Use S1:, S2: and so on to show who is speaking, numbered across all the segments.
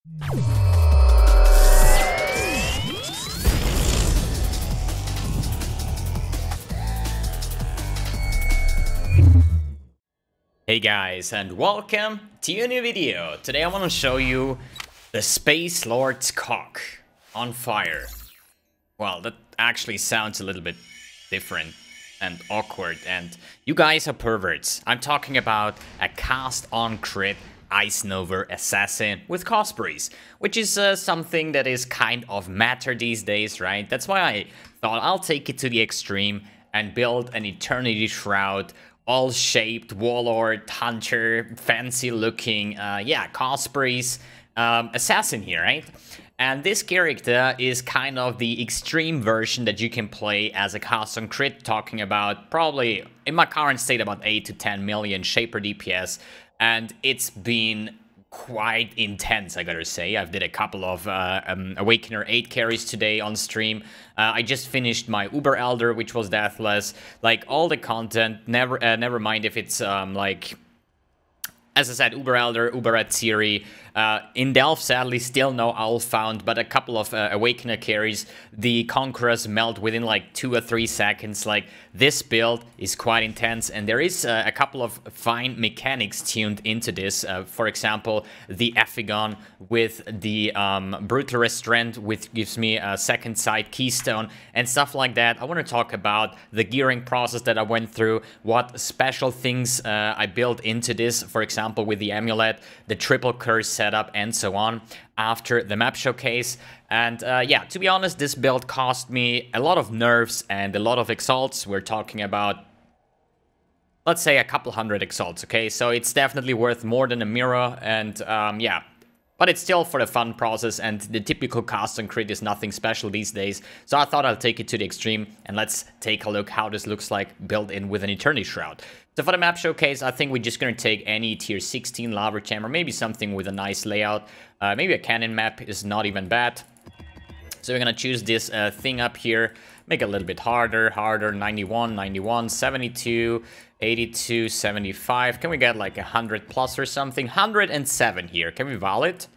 S1: Hey guys, and welcome to a new video. Today I want to show you the Space Lord's cock on fire. Well, that actually sounds a little bit different and awkward, and you guys are perverts. I'm talking about a cast-on crit Ice Nova assassin with Cosprey's, which is something that is kind of matter these days, right? That's why I thought I'll take it to the extreme and build an Eternity Shroud, all-shaped warlord, hunter, fancy-looking, yeah, Cosprey's assassin here, right? And this character is kind of the extreme version that you can play as a cast-on crit, talking about probably, in my current state, about 8 to 10 million Shaper DPS, and it's been quite intense, I gotta say. I've did a couple of Awakener 8 carries today on stream. I just finished my Uber Elder, which was deathless. Like, all the content, never mind if it's like, as I said, Uber Elder, Uber Atziri. In Delph, sadly, still no Owl found, but a couple of Awakener carries. The Conquerors melt within like 2 or 3 seconds. Like, this build is quite intense, and there is a couple of fine mechanics tuned into this. For example, the Ephigon with the Brutal Restraint, which gives me a second sight keystone and stuff like that. I want to talk about the gearing process that I went through, what special things I built into this, for example, with the Amulet, the triple curse setup, and so on after the map showcase. And yeah, to be honest, this build cost me a lot of nerfs and a lot of exalts. We're talking about, let's say, a couple hundred exalts, okay? So it's definitely worth more than a mirror, and yeah. But it's still for the fun process, and the typical cast on crit is nothing special these days. So I thought I'll take it to the extreme, and let's take a look how this looks like built in with an Eternity Shroud. So for the map showcase, I think we're just going to take any tier 16 Lava Chamber, maybe something with a nice layout. Maybe a cannon map is not even bad. So we're going to choose this thing up here, make it a little bit harder, 91, 91, 72, 82, 75. Can we get like 100 plus or something? 107 here. Can we val it?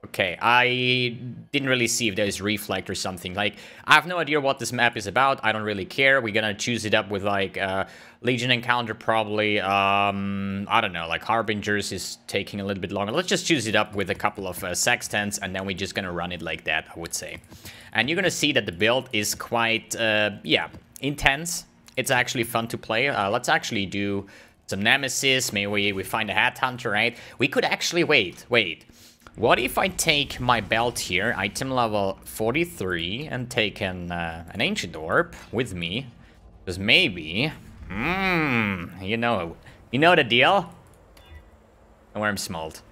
S1: Okay, I didn't really see if there's reflect or something. Like, I have no idea what this map is about. I don't really care. We're gonna choose it up with like Legion Encounter probably. I don't know, like Harbingers is taking a little bit longer. Let's just choose it up with a couple of Sextants, and then we're just gonna run it like that, I would say. And you're gonna see that the build is quite, yeah, intense. It's actually fun to play. Let's actually do some Nemesis. Maybe we find a Headhunter, right? We could actually, wait. What if I take my belt here, item level 43, and take an Ancient Orb with me? Because maybe, you know the deal? Wormsmold.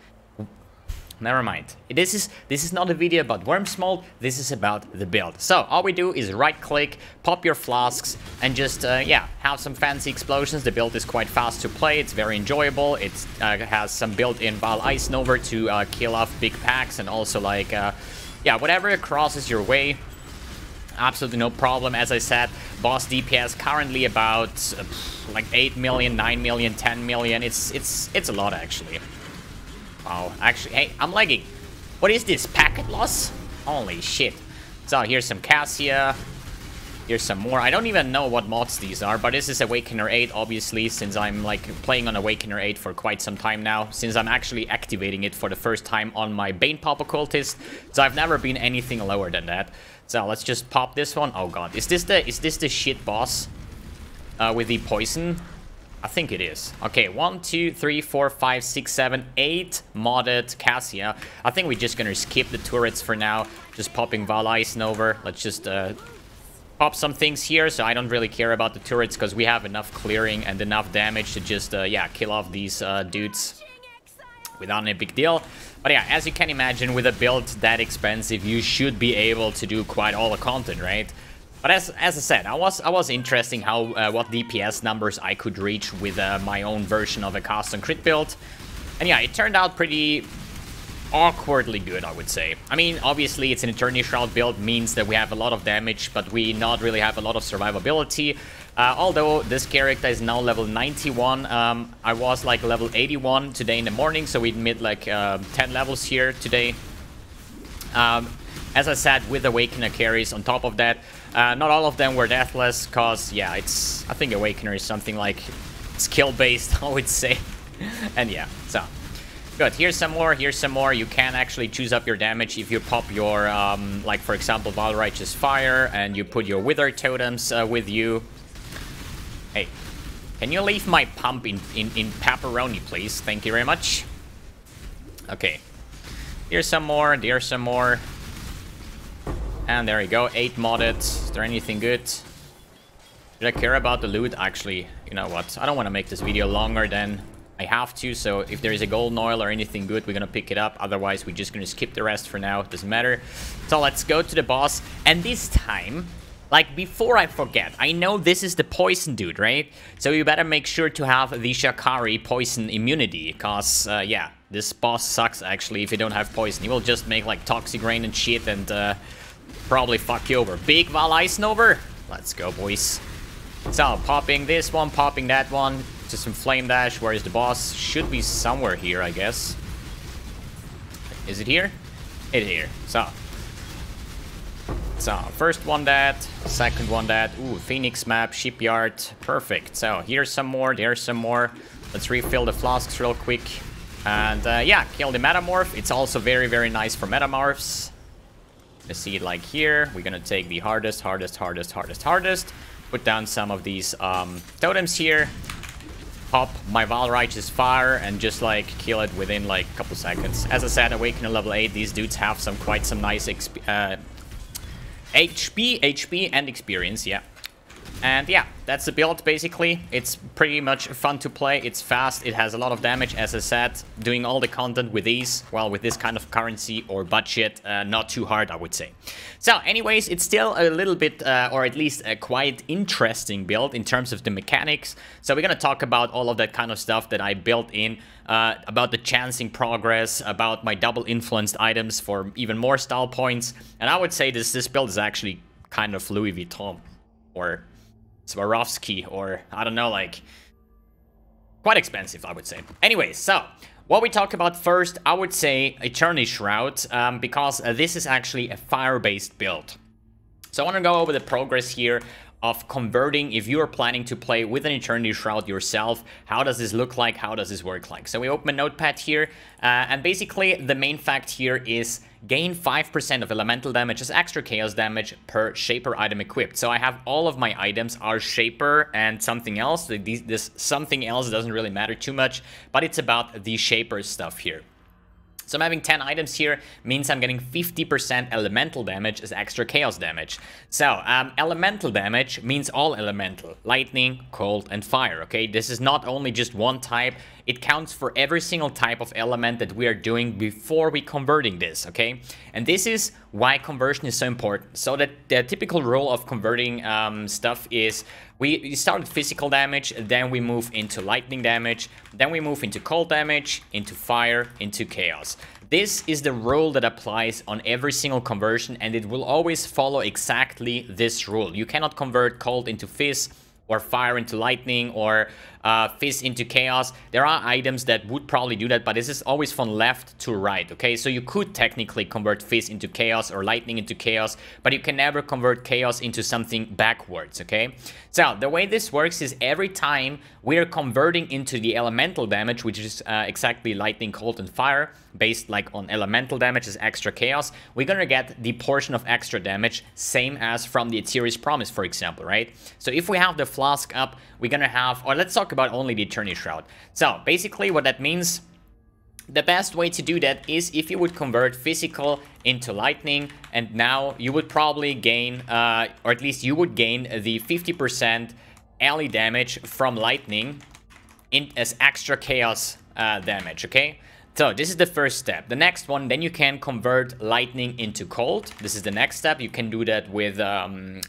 S1: Never mind. This is not a video about Wormsmold, this is about the build. So, all we do is right-click, pop your flasks, and just, yeah, have some fancy explosions. The build is quite fast to play, it's very enjoyable. It has some built-in Val Ice Nova to kill off big packs, and also, like, yeah, whatever crosses your way, absolutely no problem. As I said, boss DPS currently about, like, 8 million, 9 million, 10 million. It's a lot, actually. Oh, actually, hey, I'm lagging. What is this? Packet loss? Holy shit. So here's some Cassia. Here's some more. I don't even know what mods these are, but this is Awakener 8, obviously, since I'm like playing on Awakener 8 for quite some time now, since I'm actually activating it for the first time on my Bane Pop Occultist. So I've never been anything lower than that. So let's just pop this one. Oh god, is this the shit boss with the poison? I think it is. Okay, 1, 2, 3, 4, 5, 6, 7, 8 modded Cassia. I think we're just gonna skip the turrets for now. Just popping Val Ice Nova. Let's just pop some things here. So I don't really care about the turrets because we have enough clearing and enough damage to just, yeah, kill off these dudes without any big deal. But yeah, as you can imagine, with a build that expensive, you should be able to do quite all the content, right? But as I said, I was interesting how what DPS numbers I could reach with my own version of a cast and crit build, and yeah, it turned out pretty awkwardly good, I would say. I mean, obviously, it's an Eternity Shroud build, means that we have a lot of damage, but we not really have a lot of survivability. Although this character is now level 91, I was like level 81 today in the morning, so we made like 10 levels here today. As I said, with Awakener carries on top of that, not all of them were deathless, cause yeah, I think Awakener is something like skill based, I would say. And yeah, so good. Here's some more, here's some more. You can actually choose up your damage if you pop your like for example Valrighteous Fire, and you put your Wither Totems with you. Hey, can you leave my pump in pepperoni, please? Thank you very much. Okay, here's some more, there's some more. And there you go, 8 modded. Is there anything good? Should I care about the loot? Actually, you know what? I don't want to make this video longer than I have to, so if there is a golden oil or anything good, we're gonna pick it up. Otherwise, we're just gonna skip the rest for now. It doesn't matter. So let's go to the boss. And this time, like before I forget, I know this is the poison dude, right? So you better make sure to have the Shakari poison immunity, cause yeah, this boss sucks actually if you don't have poison. He will just make like toxic rain and shit and probably fuck you over. Big Val Eisenhower. Let's go, boys. So popping this one, popping that one. Just some flame dash. Where is the boss? Should be somewhere here, I guess. Is it here? It's here. So first one that, second one that. Ooh, Phoenix map, shipyard, perfect. So here's some more, there's some more. Let's refill the flasks real quick. And yeah, kill the metamorph. It's also very, very nice for metamorphs. Let's see it like here. We're gonna take the hardest. Put down some of these totems here. Pop my Valrighteous Fire and just like kill it within like a couple seconds. As I said, Awakener level 8, these dudes have quite some nice HP and experience, yeah. And yeah, that's the build basically. It's pretty much fun to play, it's fast, it has a lot of damage, as I said. Doing all the content with these, well, with this kind of currency or budget, not too hard, I would say. So anyways, it's still a little bit, or at least a quite interesting build in terms of the mechanics. So we're gonna talk about all of that kind of stuff that I built in, about the chancing progress, about my double influenced items for even more style points. And I would say this build is actually kind of Louis Vuitton, or Swarovski, or I don't know, like quite expensive, I would say. Anyways, so what we talk about first, I would say Eternity Shroud, because this is actually a fire-based build. So I want to go over the progress here of converting. If you are planning to play with an Eternity Shroud yourself, how does this look like? How does this work like? So we open a notepad here, and basically the main fact here is gain 5% of elemental damage as extra chaos damage per shaper item equipped. So I have all of my items are shaper and something else. This something else doesn't really matter too much, but it's about the shaper stuff here. So I'm having 10 items here, means I'm getting 50% elemental damage as extra chaos damage. So elemental damage means all elemental, lightning, cold, and fire, okay? This is not only just one type, it counts for every single type of element that we are doing before we converting this, okay? And this is why conversion is so important. So that the typical rule of converting stuff is we start with physical damage, then we move into lightning damage, then we move into cold damage, into fire, into chaos. This is the rule that applies on every single conversion, and it will always follow exactly this rule. You cannot convert cold into fizz, or fire into lightning, or fizz into chaos. There are items that would probably do that, but this is always from left to right, okay? So you could technically convert fizz into chaos or lightning into chaos, but you can never convert chaos into something backwards, okay? So the way this works is every time we are converting into the elemental damage, which is exactly lightning, cold, and fire, based like on elemental damage as extra chaos, we're gonna get the portion of extra damage, same as from the Ethereal's Promise, for example, right? So if we have the flask up, we're gonna have, or let's talk about only the Eternity Shroud. So basically what that means, the best way to do that is if you would convert physical into lightning, and now you would probably gain, or at least you would gain the 50% ally damage from lightning as extra chaos damage, okay? So this is the first step. The next one, then you can convert lightning into cold. This is the next step. You can do that with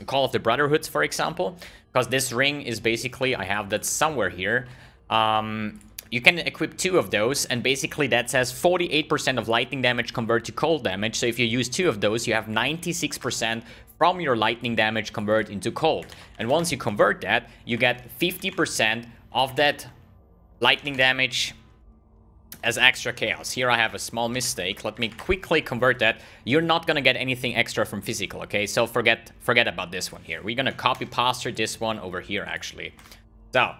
S1: Call of the Brotherhoods, for example, because this ring is basically, I have that somewhere here. you can equip 2 of those, and basically that says 48% of lightning damage convert to cold damage. So if you use 2 of those, you have 96% from your lightning damage convert into cold. And once you convert that, you get 50% of that lightning damage as extra chaos. Here I have a small mistake. Let me quickly convert that. You're not gonna get anything extra from physical, okay? So forget about this one here. We're gonna copy paste this one over here, actually. So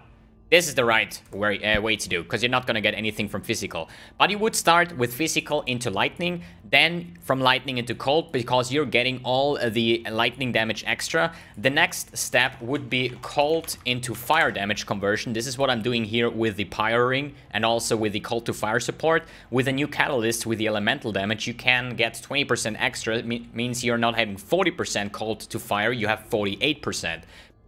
S1: this is the right way to do, because you're not going to get anything from physical. But you would start with physical into lightning, then from lightning into cold, because you're getting all the lightning damage extra. The next step would be cold into fire damage conversion. This is what I'm doing here with the Pyro Ring and also with the cold to fire support. With a new catalyst with the elemental damage, you can get 20% extra. It means you're not having 40% cold to fire, you have 48%.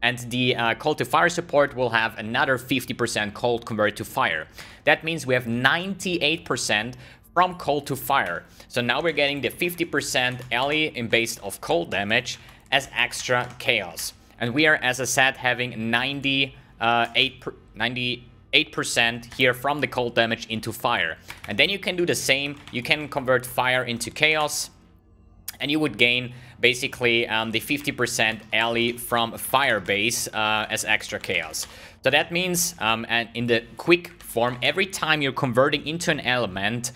S1: And the cold to fire support will have another 50% cold converted to fire. That means we have 98% from cold to fire. So now we're getting the 50% ally in base of cold damage as extra chaos. And we are, as I said, having 98% here from the cold damage into fire. And then you can do the same. You can convert fire into chaos, and you would gain basically the 50% ally from fire base as extra chaos. So that means, and in the quick form, every time you're converting into an element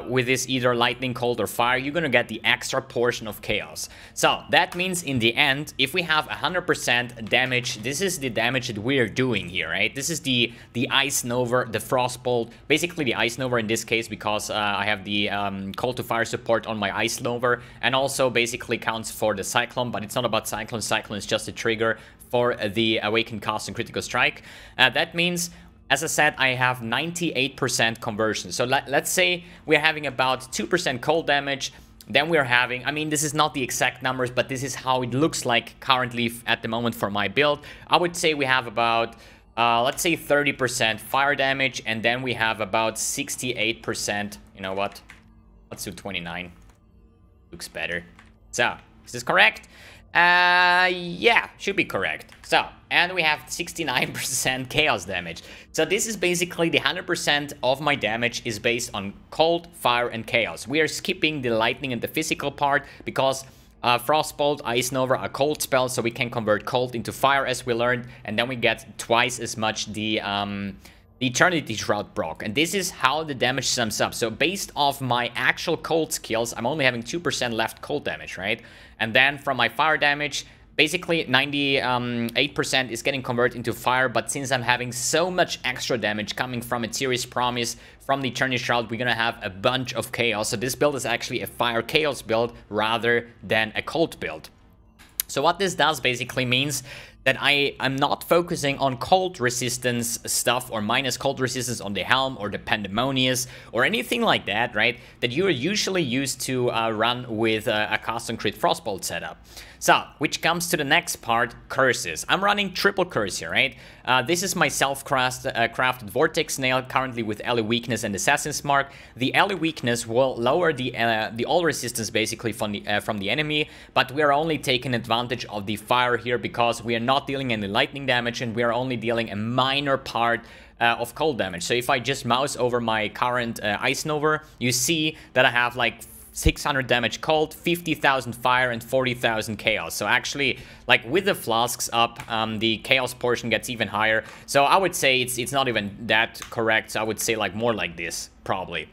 S1: with this either lightning, cold, or fire, you're gonna get the extra portion of chaos. So that means in the end, if we have 100% damage, this is the damage that we're doing here, right? This is the Ice Nova, the Frostbolt, basically the Ice Nova in this case, because I have the cold to fire support on my Ice Nova, and also basically counts for the Cyclone, but it's not about Cyclone. Cyclone is just a trigger for the Awakened Cast and Critical Strike. That means, as I said, I have 98% conversion. So let's say we're having about 2% cold damage. Then we're having, I mean, this is not the exact numbers, but this is how it looks like currently at the moment for my build. I would say we have about, let's say 30% fire damage, and then we have about 68%. You know what? Let's do 29. Looks better. So, is this correct? Yeah, should be correct. So, and we have 69% chaos damage. So this is basically the 100% of my damage is based on cold, fire, and chaos. We are skipping the lightning and the physical part because Frostbolt, Ice Nova are cold spells, so we can convert cold into fire as we learned, and then we get twice as much the Eternity Shroud proc. And this is how the damage sums up. So based off my actual cold skills, I'm only having 2% left cold damage, right? And then from my fire damage, basically 98% is getting converted into fire, but since I'm having so much extra damage coming from Ethereal's Promise, from the Eternity Shroud, we're gonna have a bunch of chaos. So this build is actually a fire chaos build rather than a cold build. So what this does basically means that I'm not focusing on cold resistance stuff or minus cold resistance on the Helm or the Pandemonius or anything like that, right? That you are usually used to run with a custom crit Frostbolt setup. So, which comes to the next part, curses. I'm running triple curse here, right? This is my self-crafted Vortex Nail, currently with Ally Weakness and Assassin's Mark. The Ally Weakness will lower the all resistance basically from the enemy, but we are only taking advantage of the fire here because we are not dealing any lightning damage and we are only dealing a minor part of cold damage. So if I just mouse over my current Ice Nova, you see that I have like 600 damage cold, 50,000 fire, and 40,000 chaos. So actually, like with the flasks up, the chaos portion gets even higher. So I would say it's not even that correct. So I would say like more like this, probably.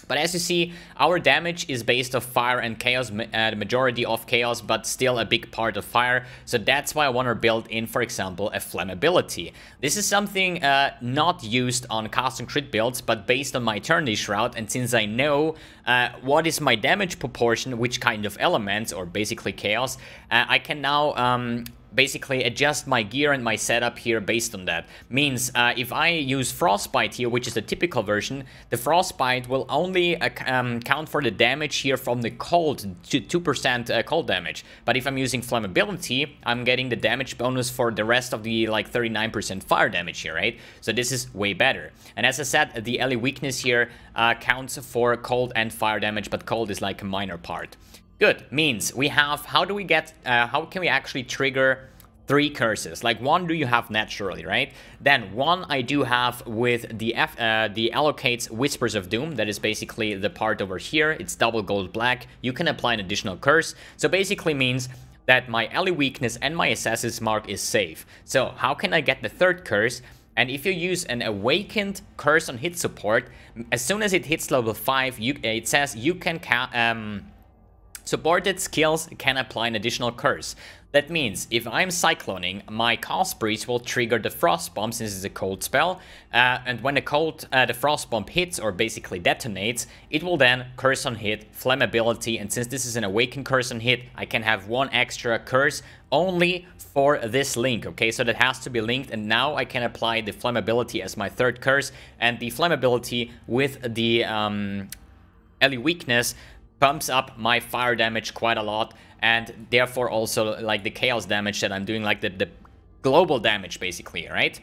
S1: But as you see, our damage is based off fire and chaos, the majority of chaos, but still a big part of fire. So that's why I want to build in, for example, a flammability. This is something not used on cast and crit builds, but based on my Eternity Shroud. And since I know what is my damage proportion, which kind of elements, or basically chaos, I can now basically adjust my gear and my setup here based on that. Means if I use Frostbite here, which is the typical version, the Frostbite will only count for the damage here from the cold, 2% cold damage. But if I'm using Flammability, I'm getting the damage bonus for the rest of the like 39% fire damage here, right? So this is way better. And as I said, the Ally Weakness here counts for cold and fire damage, but cold is like a minor part. Good, means we have, how can we actually trigger 3 curses. Like 1 do you have naturally, right? Then 1 I do have with the allocates Whispers of Doom. That is basically the part over here. It's double gold black. You can apply an additional curse. So basically means that my ally weakness and my assassin's mark is safe. So how can I get the 3rd curse? And if you use an awakened curse on hit support, as soon as it hits level 5, it says you can supported skills can apply an additional curse. That means if I'm cycloning, my Cast Breach will trigger the Frost Bomb since it's a cold spell. And when the Frost Bomb hits or basically detonates, it will then curse on hit, flammability. And since this is an awakened curse on hit, I can have 1 extra curse only for this link. Okay, so that has to be linked. And now I can apply the flammability as my 3rd curse. And the flammability with the ally weakness bumps up my fire damage quite a lot, and therefore also like the chaos damage that I'm doing, like the global damage basically, right?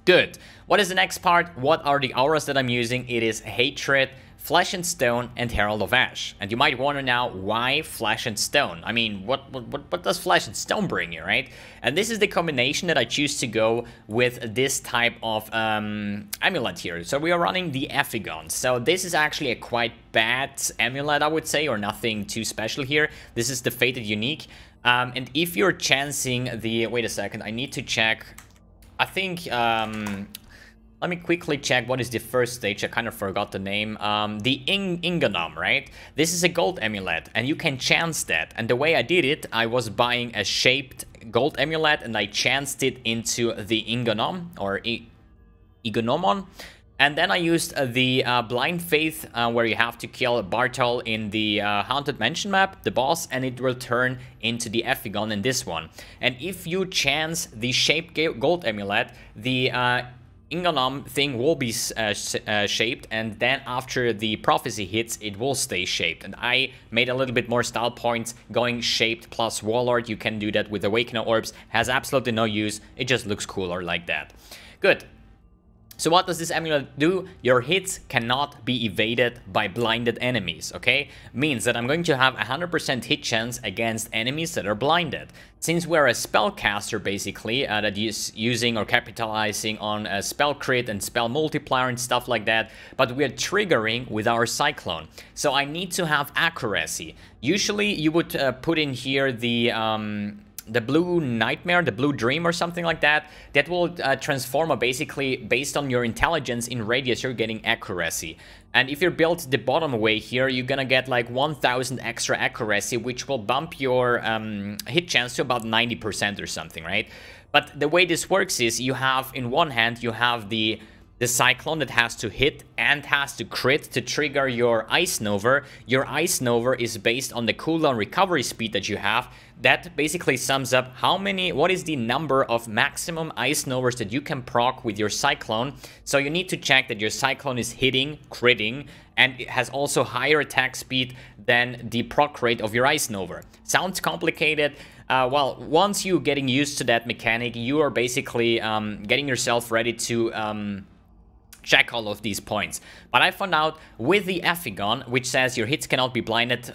S1: Good. What is the next part? What are the auras that I'm using? It is Hatred, Flesh and Stone, and Herald of Ash. And you might wonder now, why Flesh and Stone? I mean, what does Flesh and Stone bring you, right? And this is the combination that I choose to go with this type of amulet here. So we are running the Ephigon. So this is actually a quite bad amulet, I would say, or nothing too special here. This is the Fated Unique. And if you're chancing the... Wait a second, I need to check... I think... let me quickly check what is the first stage. I kind of forgot the name. The Ingonom, right? This is a gold amulet, and you can chance that. And the way I did it, I was buying a shaped gold amulet, and I chanced it into the Ingonom, or Igonomon. And then I used the Blind Faith, where you have to kill Bartol in the Haunted Mansion map, the boss, and it will turn into the Ephigon in this one. And if you chance the shaped gold amulet, the Ingonom thing will be shaped, and then after the prophecy hits, it will stay shaped. And I made a little bit more style points going shaped plus Warlord. You can do that with Awakener Orbs. Has absolutely no use. It just looks cooler like that. Good. So what does this amulet do? Your hits cannot be evaded by blinded enemies, okay? Means that I'm going to have 100% hit chance against enemies that are blinded. Since we're a spellcaster, basically, that is using or capitalizing on a spell crit and spell multiplier and stuff like that, but we're triggering with our Cyclone. So I need to have accuracy. Usually you would put in here the blue nightmare, the blue dream or something like that, that will transform, or basically based on your intelligence in radius, you're getting accuracy. And if you're built the bottom way here, you're gonna get like 1000 extra accuracy, which will bump your hit chance to about 90% or something, right? But the way this works is you have, in one hand, you have the Cyclone that has to hit and has to crit to trigger your Ice Nova. Your Ice Nova is based on the cooldown recovery speed that you have. That basically sums up what is the number of maximum Ice Novas that you can proc with your Cyclone. So you need to check that your Cyclone is hitting, critting, and it has also higher attack speed than the proc rate of your Ice Nova. Sounds complicated. Well, once you're getting used to that mechanic, you are basically getting yourself ready to check all of these points. But I found out with the Ephigon, which says your hits cannot be blinded,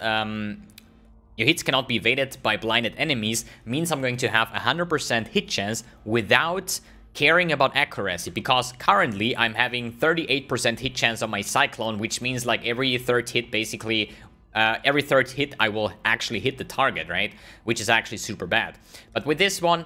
S1: your hits cannot be evaded by blinded enemies, means I'm going to have 100% hit chance without caring about accuracy, because currently I'm having 38% hit chance on my Cyclone, which means like every third hit basically, every third hit I will actually hit the target, right? Which is actually super bad. But with this one,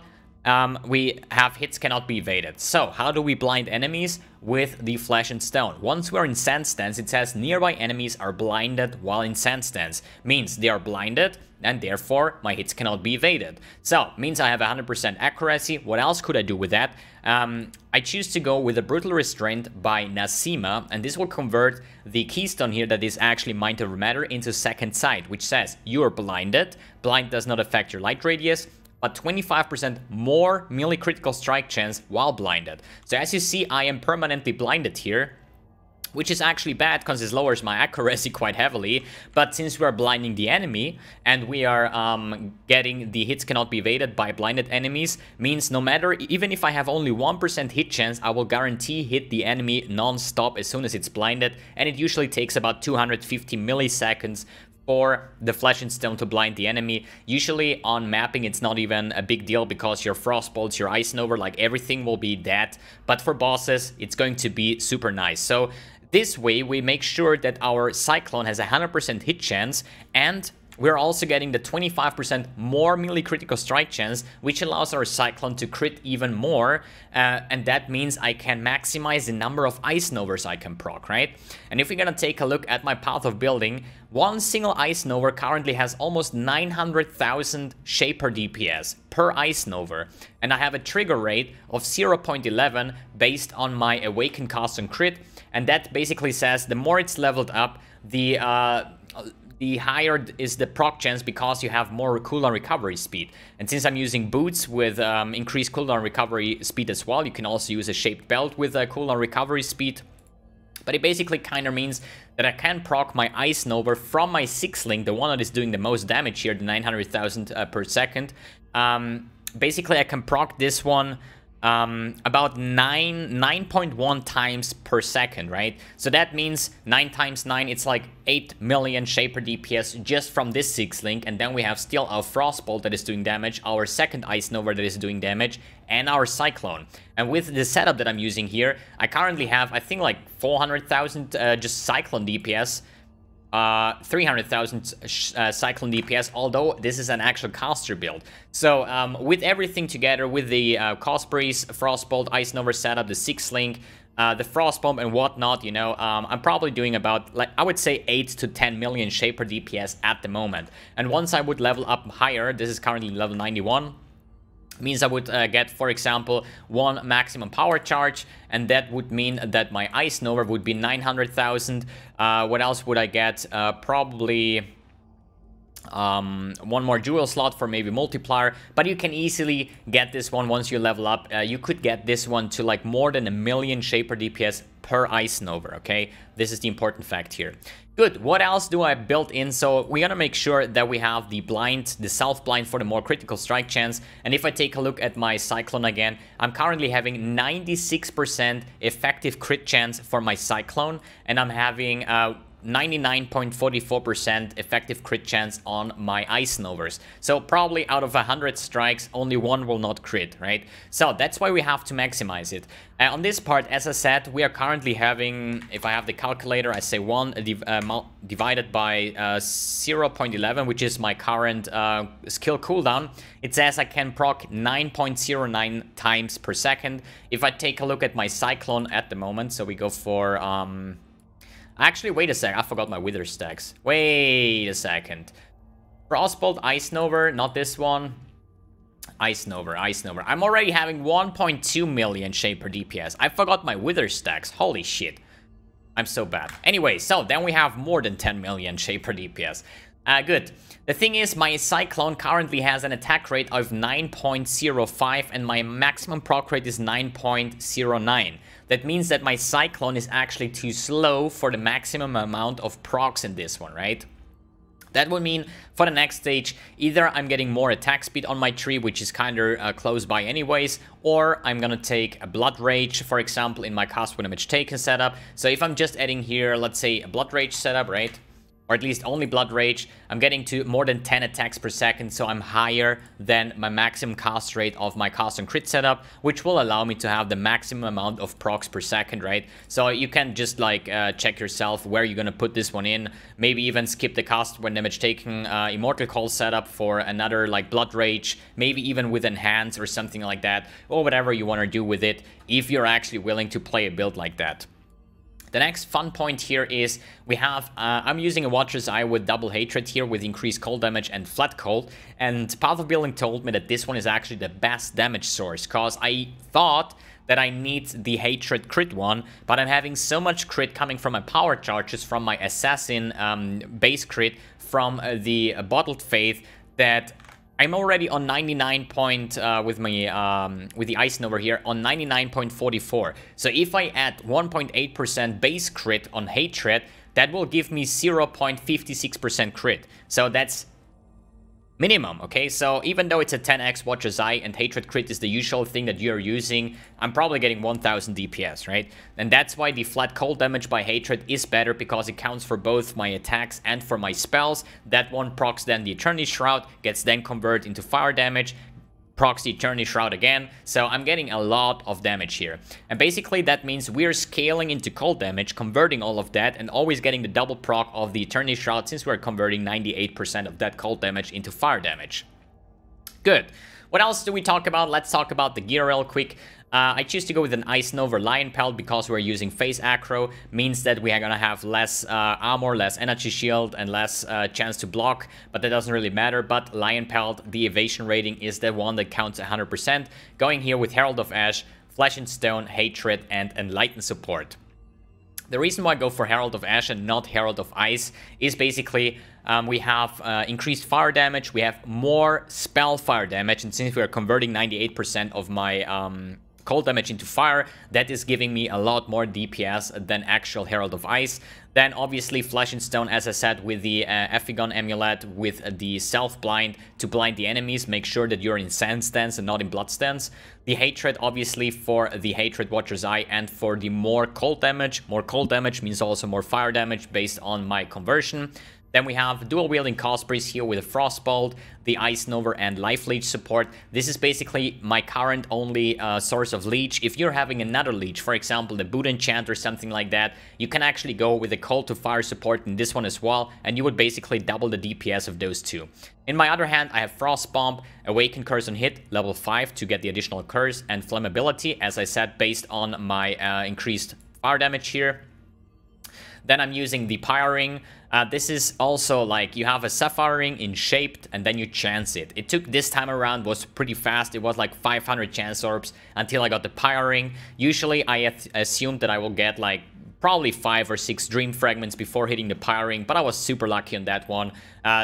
S1: we have hits cannot be evaded. So how do we blind enemies? With the Flesh and Stone. Once we're in Sand Stance, it says nearby enemies are blinded while in Sand Stance. Means they are blinded, and therefore my hits cannot be evaded. So means I have 100% accuracy. What else could I do with that? I choose to go with a Brutal Restraint by Nasima, and this will convert the keystone here that is actually Mind Over Matter into Second Sight, which says you are blinded. Blind does not affect your light radius, but 25% more melee critical strike chance while blinded. So as you see, I am permanently blinded here, which is actually bad because this lowers my accuracy quite heavily. But since we are blinding the enemy and we are getting the hits cannot be evaded by blinded enemies, means no matter, even if I have only 1% hit chance, I will guarantee hit the enemy non-stop as soon as it's blinded. And it usually takes about 250 milliseconds for the Flesh and Stone to blind the enemy. Usually on mapping it's not even a big deal because your Frost Bolts, your Ice Nova, like everything will be dead. But for bosses it's going to be super nice. So this way we make sure that our Cyclone has a 100% hit chance, and we're also getting the 25% more melee critical strike chance, which allows our Cyclone to crit even more, and that means I can maximize the number of Ice Novas I can proc, right? And if we're gonna take a look at my path of building, one single Ice Nova currently has almost 900,000 Shaper DPS per Ice Nova, and I have a trigger rate of 0.11 based on my Awakened Cast and Crit, and that basically says the more it's leveled up, the higher is the proc chance because you have more cooldown recovery speed. And since I'm using boots with increased cooldown recovery speed as well, you can also use a shaped belt with a cooldown recovery speed. But it basically kind of means that I can proc my Ice Nova from my 6-link, the one that is doing the most damage here, the 900,000 per second. Basically I can proc this one about 9.1 times per second, right? So that means 9 times 9, it's like 8 million Shaper DPS just from this 6-link, and then we have still our Frostbolt that is doing damage, our second Ice Nova that is doing damage, and our Cyclone. And with the setup that I'm using here, I currently have, I think, like 400,000 just Cyclone DPS, 300,000 Cyclone DPS, although this is an actual caster build. So with everything together, with the Cosprey's Frostbolt, Ice Nova setup, the 6-link, the Frostbomb and whatnot, you know, I'm probably doing about, like, I would say 8 to 10 million Shaper DPS at the moment. And once I would level up higher, this is currently level 91, means I would get, for example, 1 maximum power charge, and that would mean that my Ice Nova would be 900,000. What else would I get? Probably 1 more jewel slot for maybe multiplier, but you can easily get this one once you level up. You could get this one to like more than 1 million Shaper DPS per Ice Nova, okay? This is the important fact here. Good, what else do I build in? So we're gonna make sure that we have the blind, the self-blind for the more critical strike chance. And if I take a look at my Cyclone again, I'm currently having 96% effective crit chance for my Cyclone, and I'm having 99.44% effective crit chance on my Ice Novas. So probably out of 100 strikes, only 1 will not crit, right? So that's why we have to maximize it. On this part, as I said, we are currently having, if I have the calculator, I say 1 divided by 0.11, which is my current skill cooldown. It says I can proc 9.09 times per second. If I take a look at my Cyclone at the moment, so we go for actually, wait a sec, I forgot my Wither stacks. Wait a second. Frostbolt, Ice Nova, not this one. Ice Nova, Ice Nova. I'm already having 1.2 million Shaper DPS. I forgot my Wither stacks. Holy shit. I'm so bad. Anyway, so then we have more than 10 million Shaper DPS. Good. The thing is, my Cyclone currently has an attack rate of 9.05 and my maximum proc rate is 9.09. That means that my Cyclone is actually too slow for the maximum amount of procs in this one, right? That would mean for the next stage, either I'm getting more attack speed on my tree, which is kind of close by anyways, or I'm gonna take a Blood Rage, for example, in my cast when damage taken setup. So if I'm just adding here, let's say a Blood Rage setup, right? Or at least only Blood Rage, I'm getting to more than 10 attacks per second, so I'm higher than my maximum cast rate of my cast and crit setup, which will allow me to have the maximum amount of procs per second, right? So you can just like check yourself where you're gonna put this one in, maybe even skip the cast when damage taken Immortal Call setup for another like Blood Rage, maybe even with Enhance or something like that, or whatever you wanna do with it, if you're actually willing to play a build like that. The next fun point here is we have, I'm using a Watcher's Eye with double hatred here with increased cold damage and flat cold, and Path of Building told me that this one is actually the best damage source, cause I thought that I need the hatred crit one, but I'm having so much crit coming from my power charges, from my assassin base crit, from the Bottled Faith, that I'm already on 99 with the Ice Nova here on 99.44. So if I add 1.8% base crit on hatred, that will give me 0.56% crit. So that's minimum, okay? So even though it's a 10x Watcher's Eye and Hatred Crit is the usual thing that you're using, I'm probably getting 1000 DPS, right? And that's why the flat cold damage by Hatred is better, because it counts for both my attacks and for my spells. That one procs then the Eternity Shroud, gets then converted into fire damage, procs the Eternity Shroud again, so I'm getting a lot of damage here. And basically that means we're scaling into cold damage, converting all of that, and always getting the double proc of the Eternity Shroud, since we're converting 98% of that cold damage into fire damage. Good. What else do we talk about? Let's talk about the gear real quick. I choose to go with an Ice Nova Lion Pelt because we're using phase aggro. Means that we are gonna have less armor, less energy shield, and less chance to block, but that doesn't really matter. But Lion Pelt, the evasion rating is the one that counts 100%. Going here with Herald of Ash, Flesh and Stone, Hatred, and Enlighten support. The reason why I go for Herald of Ash and not Herald of Ice is basically we have increased fire damage, we have more spell fire damage, and since we are converting 98% of my cold damage into fire, that is giving me a lot more DPS than actual Herald of Ice. Then obviously Flesh and Stone, as I said, with the Ephigon Amulet, with the Self-Blind to blind the enemies, make sure that you're in Sand Stance and not in Blood Stance. The Hatred, obviously, for the Hatred Watcher's Eye and for the more cold damage. More cold damage means also more fire damage based on my conversion. Then we have dual-wielding Cosplays here with a Frostbolt, the Ice Nova, and Life Leech support. This is basically my current only source of Leech. If you're having another Leech, for example, the Boot Enchant or something like that, you can actually go with the Cold to Fire support in this one as well, and you would basically double the DPS of those two. In my other hand, I have Frost Bomb, Awaken Curse on hit, level 5 to get the additional curse, and Flammability, as I said, based on my increased fire damage here. Then I'm using the Pyre Ring. This is also like you have a Sapphire Ring in Shaped and then you chance it. It took this time around, was pretty fast. It was like 500 chance orbs until I got the Pyre Ring. Usually I assumed that I will get like probably 5 or 6 Dream Fragments before hitting the Pyre Ring, but I was super lucky on that one,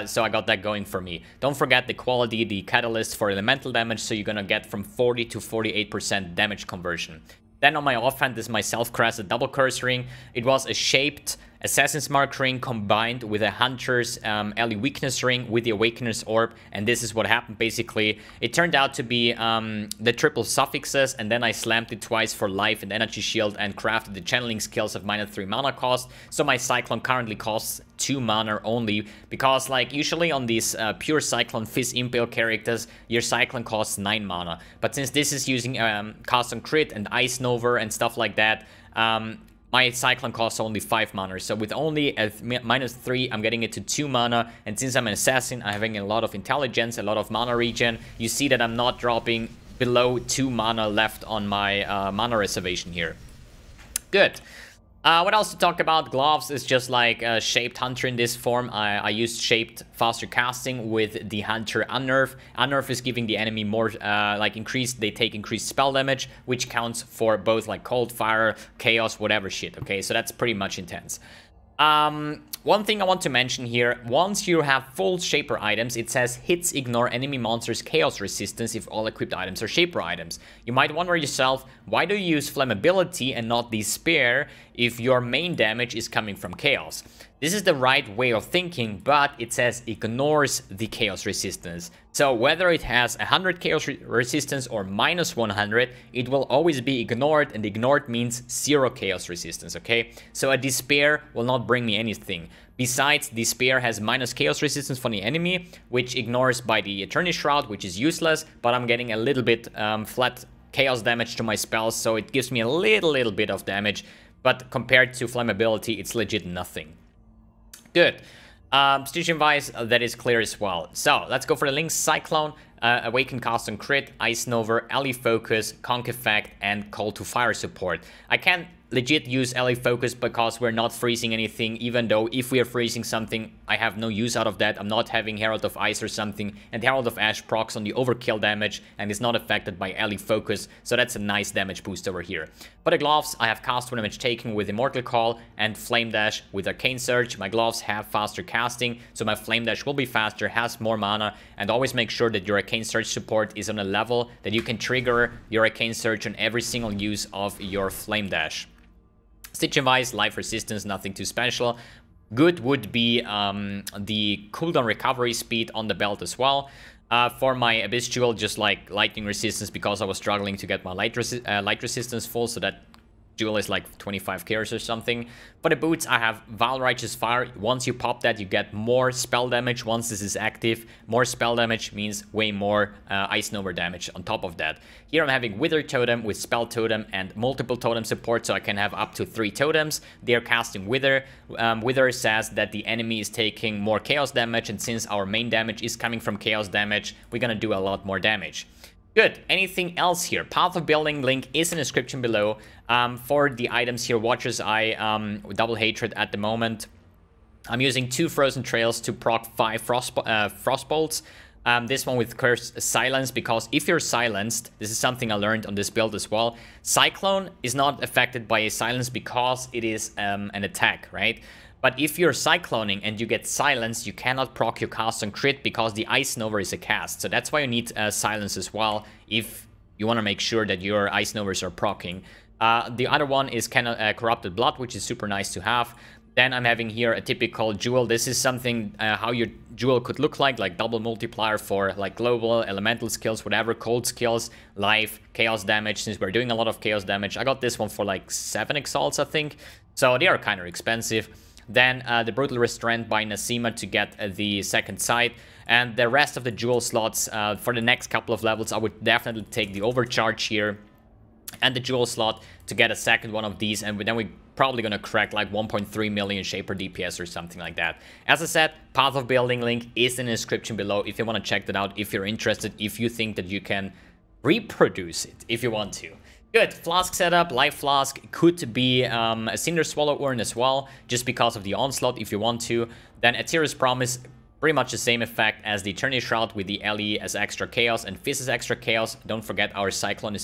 S1: so I got that going for me. Don't forget the quality, the Catalyst for elemental damage, so you're gonna get from 40 to 48% damage conversion. Then on my offhand, this is my self-crested double curse ring. It was a shaped Assassin's Mark ring combined with a Hunter's Ally Weakness ring with the Awakener's Orb, and this is what happened basically. It turned out to be the triple suffixes, and then I slammed it twice for life and energy shield and crafted the channeling skills of -3 mana cost. So my Cyclone currently costs 2 mana only, because like usually on these pure Cyclone Fizz Impale characters, your Cyclone costs 9 mana. But since this is using cast on crit and Ice Nova and stuff like that, my Cyclone costs only 5 mana, so with only a -3, I'm getting it to 2 mana, and since I'm an assassin, I'm having a lot of intelligence, a lot of mana regen. You see that I'm not dropping below 2 mana left on my mana reservation here. Good. What else to talk about? Gloves is just like a Shaped Hunter in this form. I used Shaped faster casting with the Hunter Unnerve. Unnerve is giving the enemy more, they take increased spell damage, which counts for both like Cold, Fire, Chaos, whatever shit, okay? So that's pretty much intense. One thing I want to mention here, once you have full Shaper items, it says hits ignore enemy monsters' chaos resistance if all equipped items are Shaper items. You might wonder yourself, why do you use Flammability and not Despair if your main damage is coming from chaos? This is the right way of thinking, but it says ignores the chaos resistance. So whether it has 100 chaos resistance or -100, it will always be ignored, and ignored means 0 chaos resistance, okay? So a Despair will not bring me anything. Besides, Despair has minus chaos resistance for the enemy, which ignores by the Eternity Shroud, which is useless, but I'm getting a little bit flat chaos damage to my spells, so it gives me a little bit of damage, but compared to Flammability, it's legit nothing. Good. Stygian Vice, that is clear as well. So, let's go for the links. Cyclone, Awaken Cast on Crit, Ice Nova, Ally Focus, Conk Effect, and Call to Fire support. I can't legit use Ally Focus because we're not freezing anything, even though if we are freezing something, I have no use out of that. I'm not having Herald of Ice or something, and Herald of Ash procs on the overkill damage and is not affected by Ally Focus, so that's a nice damage boost over here. For the gloves, I have cast for damage taken with Immortal Call and Flame Dash with Arcane Surge. My gloves have faster casting, so my Flame Dash will be faster, has more mana, and always make sure that your Arcane Surge support is on a level that you can trigger your Arcane Surge on every single use of your Flame Dash. Stitch and Vice, life resistance, nothing too special. Good would be the cooldown recovery speed on the belt as well. For my Abyss Jewel, just like lightning resistance, because I was struggling to get my light resistance full, so that Jewel is like 25k or something. For the boots, I have Vile Righteous Fire. Once you pop that, you get more spell damage. Once this is active, more spell damage means way more Ice Nova damage on top of that. Here I'm having Wither Totem with Spell Totem and multiple totem support, so I can have up to 3 totems. They are casting Wither. Wither says that the enemy is taking more chaos damage, and since our main damage is coming from chaos damage, we're gonna do a lot more damage. Good. Anything else here? Path of Building link is in the description below. For the items here, Watcher's Eye, Double Hatred at the moment. I'm using 2 Frozen Trails to proc 5 Frostbolts. This one with Cursed Silence, because if you're silenced, this is something I learned on this build as well. Cyclone is not affected by a silence because it is an attack, right? But if you're cycloning and you get silenced, you cannot proc your cast on crit because the Ice Nova is a cast. So that's why you need silence as well if you want to make sure that your Ice Novas are proccing. The other one is Corrupted Blood, which is super nice to have. Then I'm having here a typical jewel. This is something how your jewel could look like double multiplier for like global, elemental skills, whatever, cold skills, life, chaos damage. Since we're doing a lot of chaos damage, I got this one for like 7 exalts, I think. So they are kind of expensive. Then the Brutal Restraint by Nasima to get the second sight. And the rest of the jewel slots for the next couple of levels, I would definitely take the Overcharge here and the jewel slot to get a second one of these. And then we're probably going to crack like 1.3 million Shaper DPS or something like that. As I said, Path of Building link is in the description below if you want to check that out, if you're interested, if you think that you can reproduce it, if you want to. Good. Flask setup, Life Flask, could be a Cinder Swallow Urn as well, just because of the Onslaught if you want to. Then Ethereal's Promise, pretty much the same effect as the Eternity Shroud with the LE as extra chaos and Fizz as extra chaos. Don't forget our Cyclone is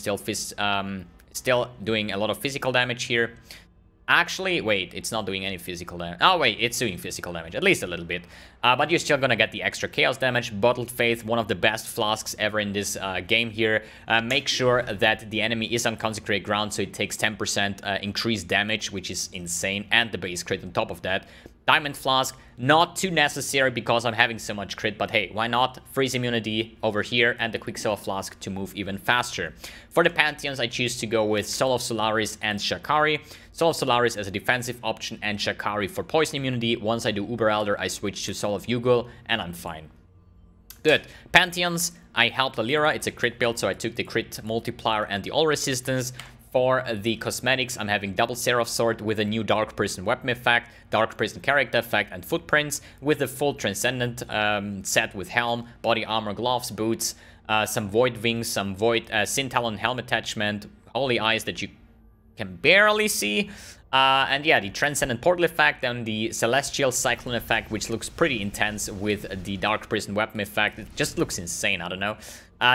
S1: still doing a lot of physical damage here. Actually, wait, it's not doing any physical damage. Oh, wait, it's doing physical damage, at least a little bit. But you're still gonna get the extra chaos damage. Bottled Faith, one of the best flasks ever in this game here. Make sure that the enemy is on consecrated ground, so it takes 10% increased damage, which is insane, and the base crit on top of that. Diamond Flask, not too necessary because I'm having so much crit, but hey, why not? Freeze immunity over here and the Quicksilver Flask to move even faster. For the Pantheons, I choose to go with Soul of Solaris and Shakari. Soul of Solaris as a defensive option and Shakari for poison immunity. Once I do Uber Elder, I switch to Soul of Yugul and I'm fine. Good. Pantheons, I helped Alira. It's a crit build, so I took the crit multiplier and the all resistance. For the cosmetics, I'm having double Seraph Sword with a new Dark Prison weapon effect, Dark Prison character effect, and footprints, with the full Transcendent set with helm, body armor, gloves, boots, some Void Wings, some Void Sin Talon helm attachment, Holy Eyes that you can barely see, and yeah, the Transcendent Portal effect and the Celestial Cyclone effect, which looks pretty intense with the Dark Prison weapon effect. It just looks insane, I don't know.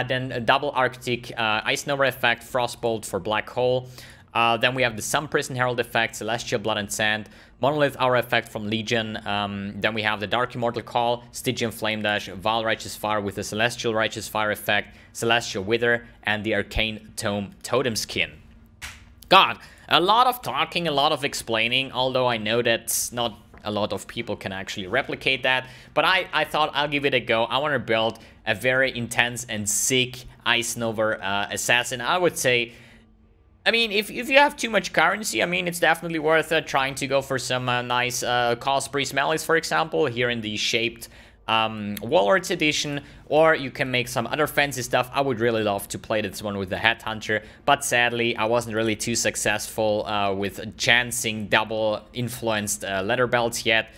S1: Then a double Arctic Ice Nova effect, Frostbolt for Black Hole. Then we have the Sun Prison Herald effect, Celestial Blood and Sand, Monolith Aura effect from Legion. Then we have the Dark Immortal Call, Stygian Flame Dash, Vile Righteous Fire with the Celestial Righteous Fire effect, Celestial Wither, and the Arcane Tome Totem Skin. God, a lot of talking, a lot of explaining, although I know that's not a lot of people can actually replicate that, but I thought I'll give it a go. I want to build a very intense and sick Ice Nova assassin. I would say, I mean, if you have too much currency, I mean, it's definitely worth trying to go for some nice Cause Priest Malice, for example, here in the shaped Warlords edition, or you can make some other fancy stuff. I would really love to play this one with the Headhunter, but sadly I wasn't really too successful with chancing double influenced leather belts yet.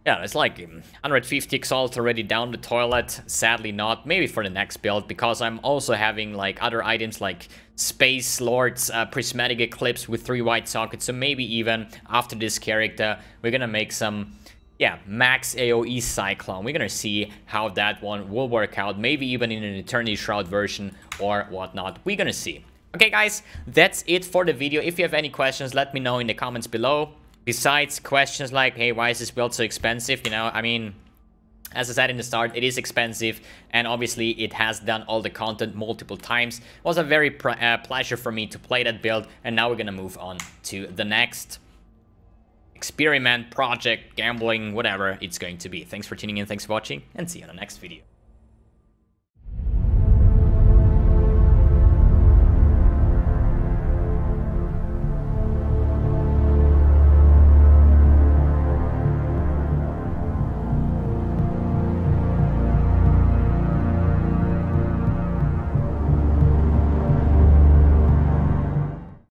S1: Yeah, it's like 150 exalt already down the toilet. Sadly not. Maybe for the next build, because I'm also having like other items like Space Lord's Prismatic Eclipse with 3 white sockets. So maybe even after this character, we're gonna make some, yeah, max AoE Cyclone. We're gonna see how that one will work out. Maybe even in an Eternity Shroud version or whatnot. We're gonna see. Okay, guys, that's it for the video. If you have any questions, let me know in the comments below. Besides questions like, hey, why is this build so expensive? You know, I mean, as I said in the start, it is expensive, and obviously it has done all the content multiple times. It was a very pleasure for me to play that build, and now we're gonna move on to the next. experiment, project, gambling, whatever it's going to be. Thanks for tuning in, thanks for watching, and see you in the next video.